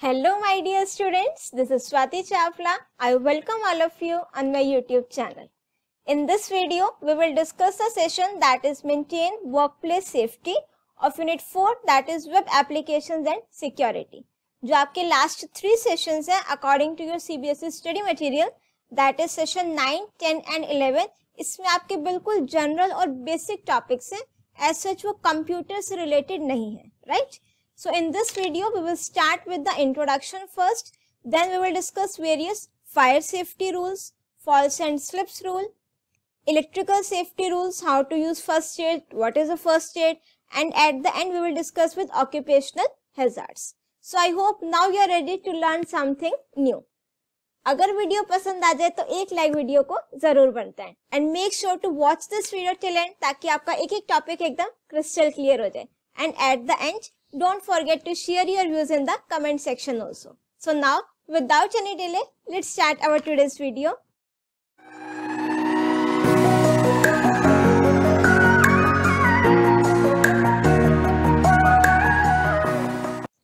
Hello my dear students, this is Swati Chawla. I welcome all of you on my YouTube channel. In this video, we will discuss a session that is Maintain Workplace Safety of Unit 4 that is Web Applications and Security. जो आपके last 3 sessions हैं according to your CBSE study material that is session 9, 10 and 11. इसमें आपके बिल्कुल general और basic topics हैं, as such वो computer से related नहीं है, right? So in this video, we will start with the introduction first. Then we will discuss various fire safety rules, falls and slips rule, electrical safety rules, how to use first aid, what is a first aid, and at the end we will discuss with occupational hazards. So I hope now you are ready to learn something new. अगर video पसंद आ जाए तो एक like video को जरूर बनता है and make sure to watch this video till end ताकि आपका एक एक टॉपिक एकदम क्रिस्टल क्लियर हो जाए. And at the end don't forget to share your views in the comment section also. So now, without any delay, let's start our today's video.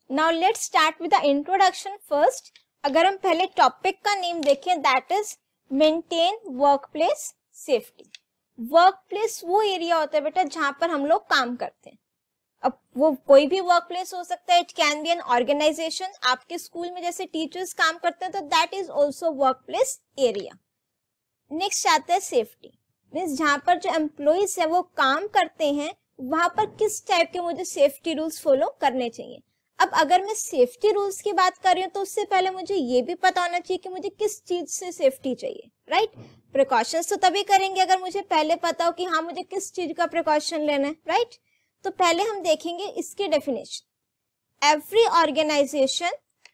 Now let's start with the introduction first. अगर हम पहले topic का name देखें, that is maintain workplace safety. Workplace वो area होता है बेटा जहां पर हम लोग काम करते हैं. अब वो कोई भी वर्क प्लेस हो सकता है, it can be an organisation. आपके स्कूल में जैसे टीचर्स काम करते हैं तो that is also work place area. Next आता है सेफ्टी, मीन्स जहां पर जो एम्प्लॉइज है वो काम करते हैं वहां पर किस टाइप के मुझे सेफ्टी रूल्स फॉलो करने चाहिए. अब अगर मैं सेफ्टी रूल्स की बात कर रही हूँ तो उससे पहले मुझे ये भी पता होना चाहिए कि मुझे किस चीज से सेफ्टी चाहिए, राइट? प्रिकॉशंस तो तभी करेंगे अगर मुझे पहले पता हो कि हाँ मुझे किस चीज का प्रिकॉशन लेना है, राइट? तो पहले हम देखेंगे इसकी definition. Every organisation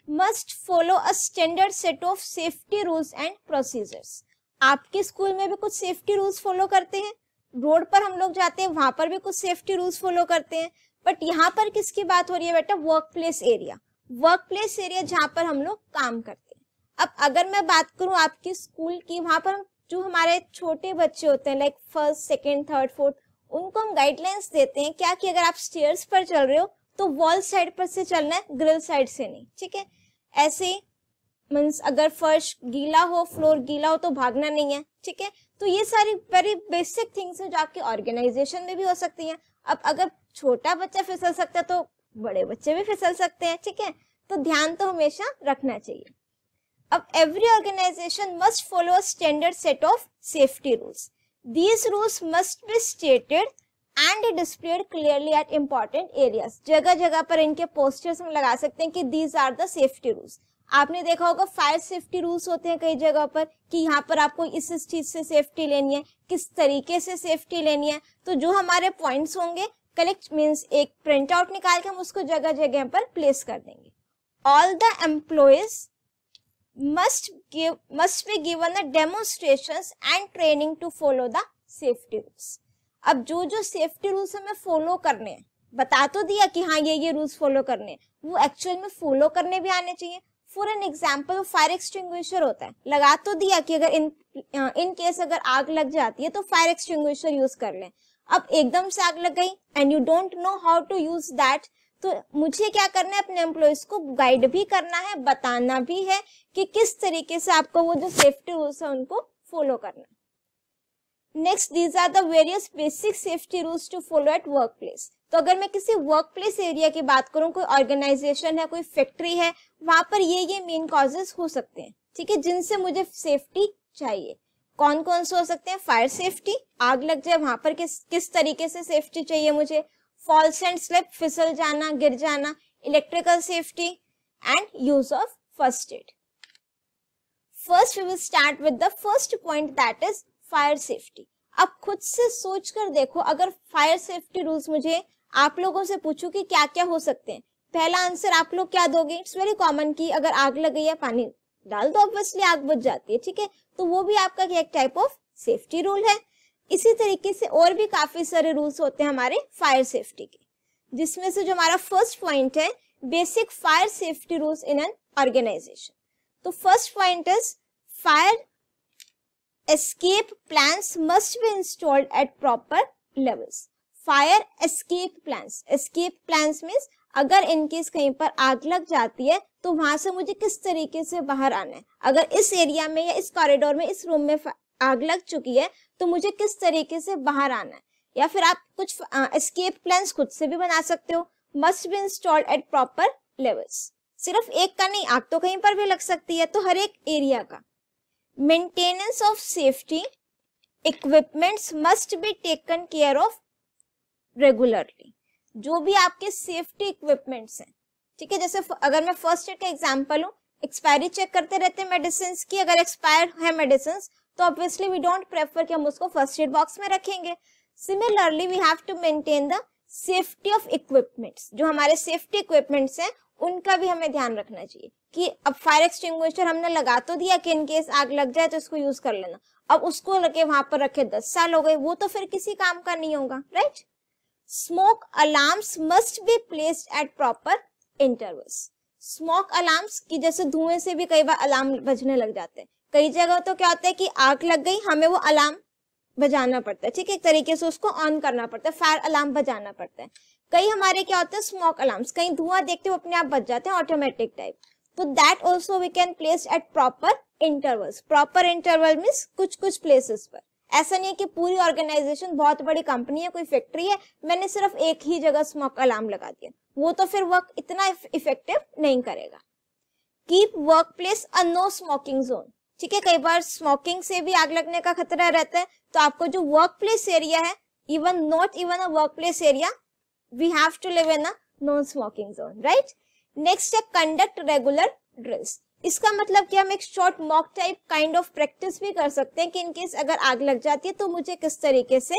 must follow a standard set of safety rules and procedures. आपके स्कूल में भी कुछ सेफ्टी रूल्स फॉलो करते हैं, रोड पर हम लोग जाते हैं वहां पर भी कुछ सेफ्टी रूल्स फॉलो करते हैं, बट यहाँ पर किसकी बात हो रही है बेटा? Work place area. Work place area जहां पर हम लोग काम करते हैं. अब अगर मैं बात करूं आपके स्कूल की, वहां पर जो हमारे छोटे बच्चे होते हैं like first, second, third, fourth, उनको हम गाइडलाइंस देते हैं क्या कि अगर आप स्टेयर्स पर चल रहे हो तो वॉल साइड पर से चलना है, ग्रिल साइड से नहीं, ठीक है? ऐसे मींस अगर फर्श गीला हो, फ्लोर गीला हो तो भागना नहीं है, ठीक है? तो ये सारी वेरी बेसिक थिंग्स है जो आपकी ऑर्गेनाइजेशन में भी हो सकती हैं. अब अगर छोटा बच्चा फिसल सकता है तो बड़े बच्चे भी फिसल सकते हैं, ठीक है? तो ध्यान तो हमेशा रखना चाहिए. अब every organisation must follow a standard set of safety rules. These rules must be stated and displayed clearly at important areas. जगह जगह पर इनके पोस्टर्स हम लगा सकते हैं कि these are the safety rules. आपने देखा होगा फायर सेफ्टी रूल्स होते हैं कई जगह पर कि यहाँ पर आपको इस चीज से सेफ्टी लेनी है, किस तरीके से सेफ्टी लेनी है. तो जो हमारे पॉइंट्स होंगे कलेक्ट मीन्स एक प्रिंट आउट निकाल के हम उसको जगह जगह पर प्लेस कर देंगे. All the employees must be given the demonstrations and training to follow the safety rules. अब जो जो सेफ्टी रूल्स हमें फॉलो करने हैं, बता तो दिया कि हाँ ये रूल्स फॉलो करने हैं, वो एक्चुअल में फॉलो करने भी आने चाहिए. For an example fire extinguisher होता है, लगा तो दिया कि अगर इन केस अगर आग लग जाती है तो फायर एक्सटिंग्विशर यूज कर लें. अब एकदम से आग लग गई and you don't know how to use that, तो मुझे क्या करना है? अपने एम्प्लॉइज को गाइड भी करना है, बताना भी है कि किस तरीके से आपको वो जो सेफ्टी रूल्स है उनको फॉलो करना है. Next, these are the various basic safety rules to follow at work place. तो अगर मैं किसी वर्क प्लेस एरिया की बात करूं, कोई ऑर्गेनाइजेशन है, कोई फैक्ट्री है, वहां पर ये मेन कॉजेस हो सकते हैं, ठीक है, जिनसे मुझे सेफ्टी चाहिए. कौन कौन से हो सकते हैं? फायर सेफ्टी, आग लग जाए वहां पर किस तरीके से सेफ्टी चाहिए मुझे. फॉल्स एंड स्लिप, फिसल जाना, गिर जाना. Electrical safety and use of first aid. First we will start with the first point that is fire safety. अब खुद से सोच कर देखो, अगर फायर सेफ्टी रूल्स मुझे आप लोगों से पूछूं कि क्या क्या हो सकते हैं, पहला आंसर आप लोग क्या दोगे? इट्स वेरी कॉमन कि अगर आग लग गई है पानी डाल दो, ऑब्वियसली आग बुझ जाती है, ठीक है? तो वो भी आपका एक टाइप ऑफ सेफ्टी रूल है. इसी तरीके से और भी काफी सारे रूल्स होते हैं हमारे फायर सेफ्टी के, जिसमें से जो हमारा फर्स्ट पॉइंट है basic fire safety rules in an organisation. तो first point is fire escape plans must be installed at proper levels. Fire escape plans means अगर इनकेस कहीं पर आग लग जाती है तो वहां से मुझे किस तरीके से बाहर आना है। अगर इस एरिया में या इस कॉरिडोर में इस रूम में आग लग चुकी है तो मुझे किस तरीके से बाहर आना है। या फिर आप कुछ एस्केप प्लान्स खुद से भी बना सकते हो। Must be installed at proper levels. सिर्फ एक का नहीं, आग तो कहीं पर भी लग सकती है, तो हर एक एरिया का। Maintenance of safety equipments must be taken care of regularly. जो भी आपके सेफ्टी इक्विपमेंट्स हैं, ठीक है, जैसे अगर मैं फर्स्ट एड का एग्जांपल हूँ, एक्सपायरी चेक करते रहते हैं मेडिसिन की। अगर एक्सपायर है मेडिसिन तो ऑब्वियसली वी डोंट प्रेफर कि हम उसको फर्स्ट एड बॉक्स में रखेंगे। Similarly we have to maintain the safety of equipments. जो हमारे सेफ्टी इक्विपमेंट्स हैं उनका भी हमें ध्यान रखना चाहिए कि अब फायर एक्सटिंग्विशर हमने लगा तो दिया कि इनकेस आग लग जाए तो इसको यूज कर लेना, अब उसको लगे वहां पर रखे 10 साल हो गए, वो तो फिर किसी काम का नहीं होगा, right. Smoke alarms must be placed at proper intervals. Smoke alarms की जैसे धुएं से भी कई बार अलार्म बजने लग जाते हैं। कई जगह तो क्या होता है कि आग लग गई, हमें वो अलार्म बजाना पड़ता है, ठीक है, एक तरीके से उसको ऑन करना पड़ता है, फायर अलार्म बजाना पड़ता है। कई हमारे क्या होते हैं स्मोक अलार्म्स, कहीं धुआं देखते हुए अपने आप बज जाते हैं ऑटोमेटिक टाइप, तो that also we can place at proper intervals. Proper interval means कुछ कुछ प्लेसेस पर। ऐसा नहीं है कि पूरी ऑर्गेनाइजेशन बहुत बड़ी कंपनी है, कोई फैक्ट्री है, मैंने सिर्फ एक ही जगह स्मोक अलार्म लगा दिया, वो तो फिर वर्क इतना इफेक्टिव नहीं करेगा। Keep work place a no smoking zone, ठीक है, कई बार स्मोकिंग से भी आग लगने का खतरा रहता है, तो आपको जो वर्क प्लेस एरिया है, even not even a work place area, we have to live in a non smoking zone, right. Next है कंडक्ट रेगुलर ड्रिल्स। इसका मतलब कि हम एक short mock type kind of practice भी कर सकते हैं कि इनकेस अगर आग लग जाती है तो मुझे किस तरीके से,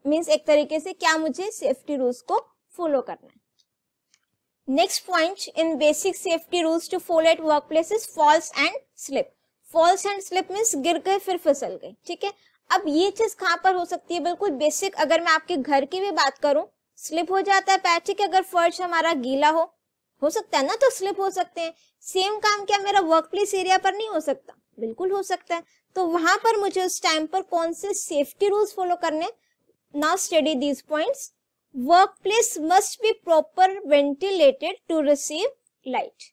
मींस एक तरीके से क्या मुझे सेफ्टी रूल्स को फॉलो करना है। Next point in basic safety rules to follow at work place is falls and slip. Falls and slip means गिर गए फिर फिसल गए, ठीक है। अब ये चीज कहां पर हो सकती है, बिल्कुल बेसिक, अगर मैं आपके घर की भी बात करूं, स्लिप हो जाता है पैर, ठीक है, अगर फर्श हमारा गीला हो सकता है ना, तो स्लिप हो सकते हैं। सेम काम क्या मेरा वर्क प्लेस एरिया पर नहीं हो सकता, बिल्कुल हो सकता है। तो वहां पर मुझे उस टाइम पर कौन से सेफ्टी रूल्स फॉलो करने, now study these points. Work place must be proper ventilated to receive light.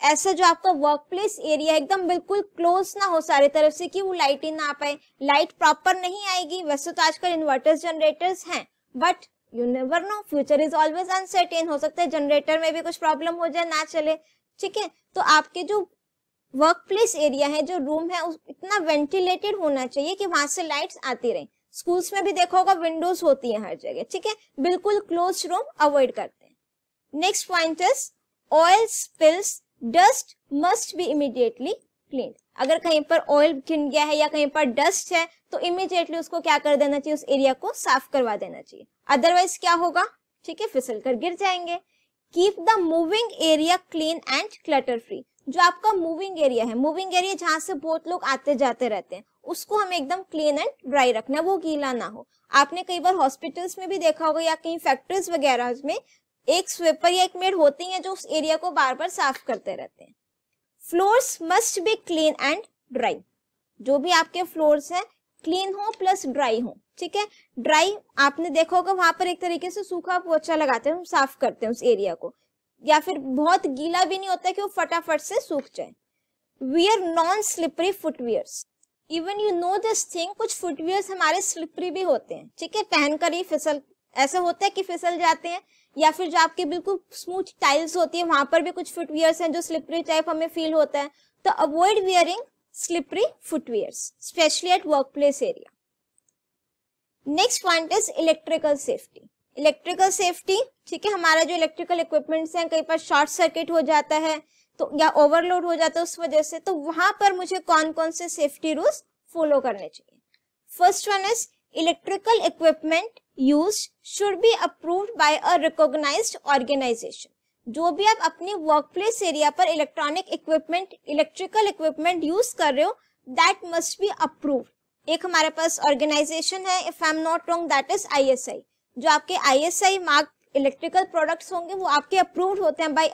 ऐसा जो आपका वर्क प्लेस एरिया एकदम बिल्कुल क्लोज ना हो सारी तरफ से कि वो लाइट ही ना आ पाए, लाइट प्रॉपर नहीं आएगी। वैसे तो आजकल इन्वर्टर्स जनरेटर्स हैं, but you never know, future is always uncertain, हो सकता है जनरेटर में भी कुछ प्रॉब्लम हो जाए, ना चले, ठीक है। तो आपके जो वर्क प्लेस एरिया है, जो रूम है, इतना वेंटिलेटेड होना चाहिए कि वहां से लाइट्स आती रहे। स्कूल्स में भी देखा होगा विंडोज होती है हर जगह, ठीक है, बिल्कुल क्लोज रूम अवॉइड करते हैं। Next point is oil spills dust must be immediately clean. अगर कहीं पर ऑयल गिर गया है या कहीं पर डस्ट है तो इमीडिएटली उसको क्या कर देना चाहिए, उस एरिया को साफ करवा देना चाहिए, अदरवाइज क्या होगा, ठीक है, फिसल कर गिर जाएंगे। Keep the moving area clean and clutter free. जो आपका मूविंग एरिया है, मूविंग एरिया जहां से बहुत लोग आते जाते रहते हैं, उसको हमें एकदम क्लीन एंड ड्राई रखना, वो गीला ना हो। आपने कई बार हॉस्पिटल्स में भी देखा होगा या कहीं फैक्ट्रीज वगैरह में एक स्वीपर या एक मेड होती है जो उस एरिया को बार बार साफ करते रहते हैं। Floors must be clean and dry. जो भी आपके फ्लोर्स हैं क्लीन हो प्लस ड्राई हो, ठीक है। ड्राई आपने देखा होगा वहां पर एक तरीके से सूखा पोछा लगाते हैं, हम साफ करते हैं उस एरिया को, या फिर बहुत गीला भी नहीं होता कि वो फटाफट से सूख जाए। Wear non slippery footwears. Even you know this thing, कुछ फुटवियर्स हमारे स्लिपरी भी होते हैं, ठीक है, पहनकर ही फिसल, ऐसा होता है कि फिसल जाते हैं। या फिर जो आपके बिल्कुल स्मूथ टाइल्स होती है वहां पर भी कुछ फुटवियर्स हैं जो स्लिपरी टाइप हमें फील होता है। तो avoid wearing slippery footwears specially eight work place area. Next point is electrical safety. Electrical safety, ठीक है, हमारा जो इलेक्ट्रिकल इक्विपमेंट्स हैं कई बार शॉर्ट सर्किट हो जाता है तो या ओवरलोड हो जाता है उस वजह से, तो वहां पर मुझे कौन कौन से सेफ्टी रूल्स फॉलो करने चाहिए। First one is electrical equipment used should be approved by a recognised organisation. जो भी आप अपनी वर्क प्लेस एरिया पर electronic equipment, electrical equipment use कर रहे हो, दैट मस्ट बी अप्रूव्ड। एक हमारे पास ऑर्गेनाइजेशन है, if I am not wrong that is ISI। जो आपके ISI मार्क इलेक्ट्रिकल प्रोडक्ट्स होंगे वो आपके अप्रूव्ड होते हैं बाय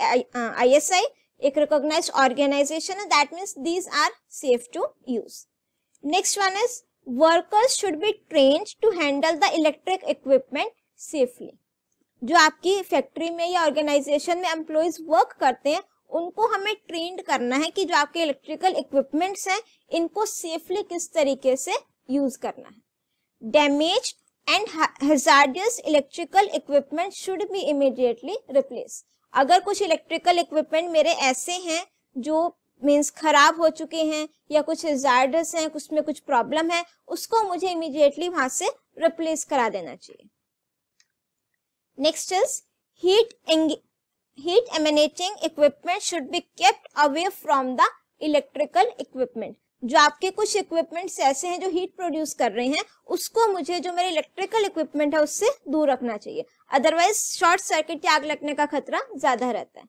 ISI, एक रिकॉग्नाइज्ड ऑर्गेनाइजेशन है, that means these are safe to use. Next one is workers should be trained to handle the electric equipment safely. जो आपकी फैक्ट्री में या ऑर्गेनाइजेशन में एम्प्लॉइज वर्क करते हैं उनको हमें ट्रेंड करना है कि जो आपके इलेक्ट्रिकल इक्विपमेंट्स हैं इनको सेफली किस तरीके से यूज करना है। Damage and hazardous electrical equipment should be immediately replace. अगर कुछ इलेक्ट्रिकल इक्विपमेंट मेरे ऐसे हैं जो मीन्स खराब हो चुके हैं या कुछ हैजार्डस हैं, कुछ में कुछ प्रॉब्लम है, उसको मुझे इमीडिएटली वहां से रिप्लेस करा देना चाहिए। Next is heat emanating equipment should be kept away from the electrical equipment। जो आपके कुछ इक्विपमेंट्स ऐसे हैं जो हीट प्रोड्यूस कर रहे हैं उसको मुझे जो मेरे इलेक्ट्रिकल इक्विपमेंट है उससे दूर रखना चाहिए, अदरवाइज शॉर्ट सर्किट या आग लगने का खतरा ज्यादा रहता है।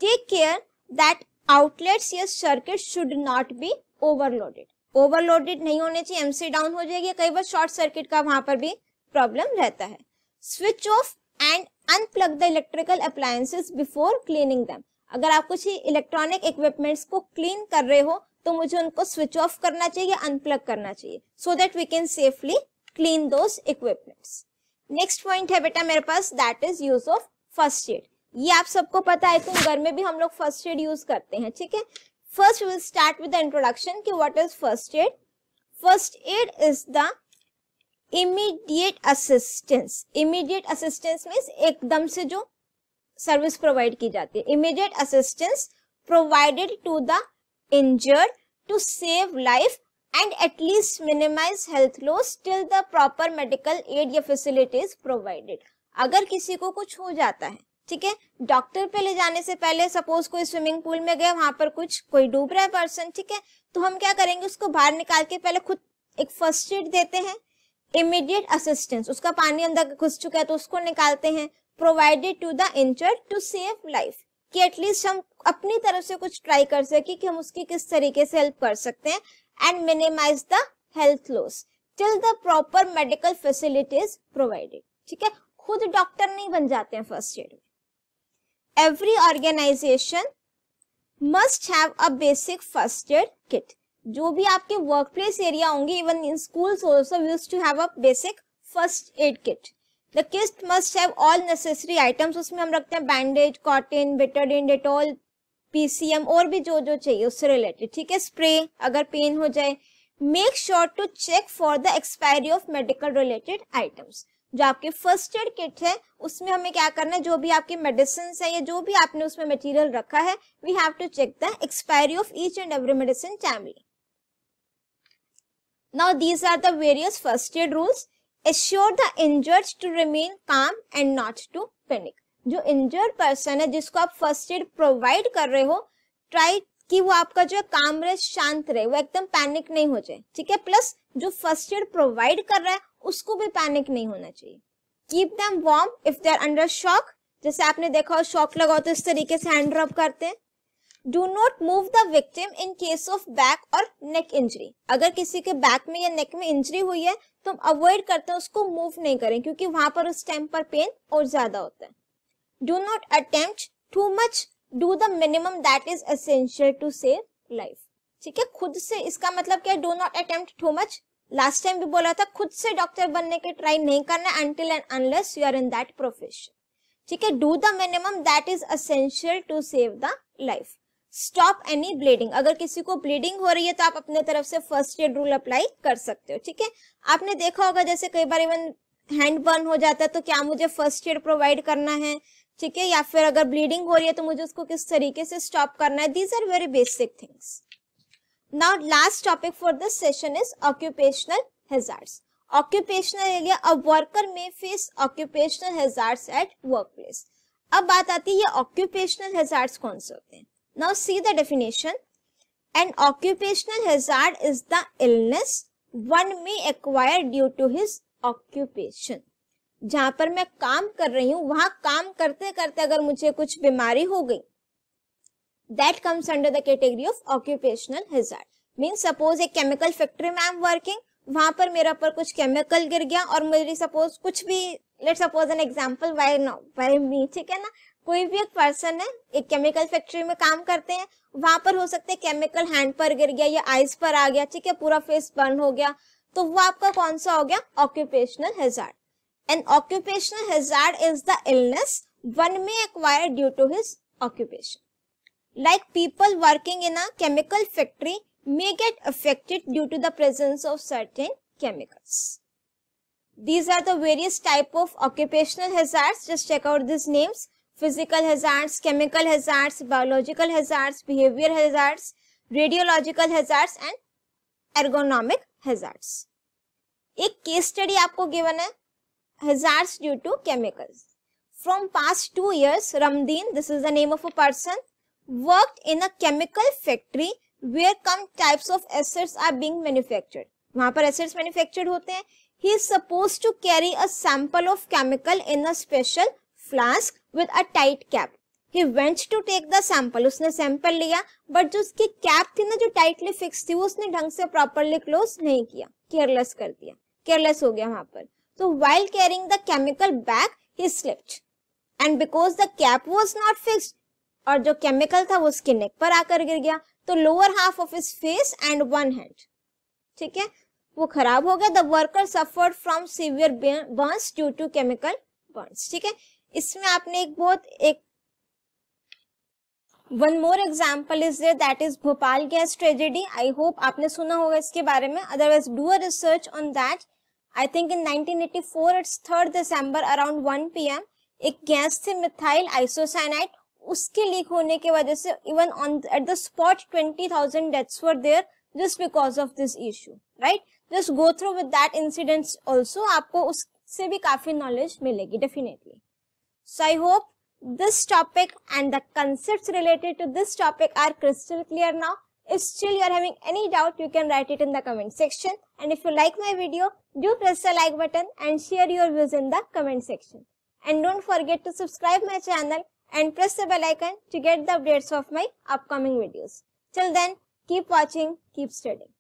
टेक केयर दैट आउटलेट्स या circuit should not be overloaded. Overloaded नहीं होने चाहिए, एमसी डाउन हो जाएगी, कई बार शॉर्ट सर्किट का वहां पर भी प्रॉब्लम रहता है। Switch off and unplug the electrical appliances before cleaning them. अगर आप कुछ इलेक्ट्रॉनिक इक्विपमेंट्स को क्लीन कर रहे हो तो मुझे उनको स्विच ऑफ करना चाहिए, अनप्लग करना चाहिए, so that we can safely clean those equipments. Next point है बेटा मेरे पास, that is use of first aid. ये आप सबको पता है, तो घर में भी हम लोग फर्स्ट एड यूज करते हैं, ठीक है। First we will start with the introduction कि what is first aid. First aid is the immediate assistance. Immediate assistance means एकदम से जो सर्विस प्रोवाइड की जाती है। Immediate assistance provided to the injured to save life and at least minimise health loss till the proper medical aid या facilities provided. अगर किसी को कुछ हो जाता है, ठीक है, डॉक्टर पे ले जाने से पहले सपोज कोई स्विमिंग पूल में गया, वहां पर कोई डूब रहा है पर्सन, ठीक है, तो हम क्या करेंगे, उसको बाहर निकाल के पहले खुद एक फर्स्ट एड देते हैं। इमीडिएट असिस्टेंस, उसका पानी अंदर घुस चुका है तो उसको निकालते हैं। Provided to the injured to save life, कि एटलीस्ट हम अपनी तरफ से कुछ ट्राई कर सके कि हम उसकी किस तरीके से हेल्प कर सकते हैं। And minimise the health loss till the proper medical facilities provided, ठीक है। खुद डॉक्टर नहीं बन जाते हैं फर्स्ट एड में। Every organisation must have a basic first aid kit. जो भी आपके वर्क प्लेस एरिया होंगे, even in schools also we used to have a basic first aid kit. The kit must have all necessary items. उसमें हम रखते हैं bandage, cotton, Betadine, Dettol, PCM और भी जो जो चाहिए उससे रिलेटेड, ठीक है। स्प्रे अगर पेन हो जाए। Make sure to check for the expiry of medical related items. जो आपके फर्स्ट एड किट है उसमें हमें क्या करना है, जो भी आपकी मेडिसिन है या जो भी आपने उसमें मटेरियल रखा है, we have to check the expiry of each and every medicine timely. Now these are the various first aid rules. Assure the injured to remain calm and not to panic. जो injured person है जिसको आप first aid provide कर रहे हो, try कि वो आपका जो है काम रहे, शांत रहे, वो एकदम पैनिक नहीं हो जाए, ठीक है। प्लस जो फर्स्ट एड प्रोवाइड कर रहा है उसको भी पैनिक नहीं होना चाहिए। Keep them warm if they are under shock. जैसे आपने देखा हो शॉक लगा तो इस तरीके से हैंड रब करते हैं। Do not move the victim in case of back और नेक इंजरी। अगर किसी के बैक में या नेक में इंजरी हुई है तो हम अवॉइड करते हैं, उसको मूव नहीं करें क्योंकि वहां पर उस टाइम पर पेन और ज्यादा होता है। Do not attempt too much, do the minimum that is essential to save life, ठीक है। खुद से, इसका मतलब क्या है, do not attempt too much. Last time भी बोला था, खुद से डॉक्टर बनने के ट्राई नहीं करना until and unless you are in that profession, ठीक है। Do the minimum that is essential to save the life. Stop any bleeding. अगर किसी को ब्लीडिंग हो रही है तो आप अपने तरफ से फर्स्ट एड रूल अप्लाई कर सकते हो, ठीक है। आपने देखा होगा जैसे कई बार इवन हैंड बर्न हो जाता है तो क्या मुझे फर्स्ट एड प्रोवाइड करना है, ठीक है, या फिर अगर ब्लीडिंग हो रही है तो मुझे उसको किस तरीके से स्टॉप करना है। These are very basic things. Now last topic for this session is occupational hazards. Occupational area, a worker may face occupational hazards at work place. अब बात आती है ये ऑक्यूपेशनल हैजार्ड्स कौन से होते हैं। Now see the definition. An occupational hazard is the illness one may acquire due to his occupation. जहां पर मैं काम कर रही हूं वहां काम करते करते अगर मुझे कुछ बीमारी हो गई, that comes under the category of occupational hazard. Means suppose एक केमिकल फैक्ट्री में आई एम वर्किंग, वहां पर मेरा पर कुछ केमिकल गिर गया और मेरी सपोज कुछ भी, let's suppose an example, why मी, ठीक है ना। कोई भी एक पर्सन है, एक केमिकल फैक्ट्री में काम करते हैं, वहां पर हो सकता है केमिकल हैंड पर गिर गया या आइज पर आ गया, ठीक है, पूरा फेस बर्न हो गया, तो वो आपका कौन सा हो गया, occupational hazard. An occupational hazard is the illness one may acquire due to his occupation. Like people working in a chemical factory may get affected due to the presence of certain chemicals. These are the various type of occupational hazards. Just check out these names: physical hazards, chemical hazards, biological hazards, behavior hazards, radiological hazards and ergonomic hazards. एक case study आपको given है, hazards due to chemicals. From past 2 years, Ramdeen, this is the name of a person, worked in a chemical factory where some types of acids are being manufactured. वहां पर acids manufactured होते हैं. He is supposed to carry a sample of chemical in a special flask with a tight cap. He went to take the sample. उसने sample लिया, but जो उसकी cap थी ना, जो tightly fixed थी, वो उसने ढंग से properly close नहीं किया, careless कर दिया, careless हो गया वहां पर. So while carrying the chemical bag, he slipped, and because the cap was not fixed, और जो chemical था वो उसके neck पर आकर गिर गया, तो lower half of his face and one hand, ठीक है, वो खराब हो गया. The worker suffered from severe burns due to chemical burns. ठीक है, इसमें आपने एक one more example is there, that is Bhopal gas tragedy. I hope आपने सुना होगा इसके बारे में. Otherwise do a research on that. I think in 1984, it's 3rd December around 1 PM, एक गैस थी मिथाइल आइसोसाइनाइड, उसके लीक होने की वजह से even on at the spot 20,000 deaths were there just because of this issue, right? Just go through with that incidents also, आपको उससे भी काफी knowledge मिलेगी definitely. So I hope this topic and the concepts related to this topic are crystal clear now. If still you are having any doubt, you can write it in the comment section. And if you like my video, do press the like button and share your views in the comment section. And don't forget to subscribe my channel and press the bell icon to get the updates of my upcoming videos. Till then, keep watching, keep studying.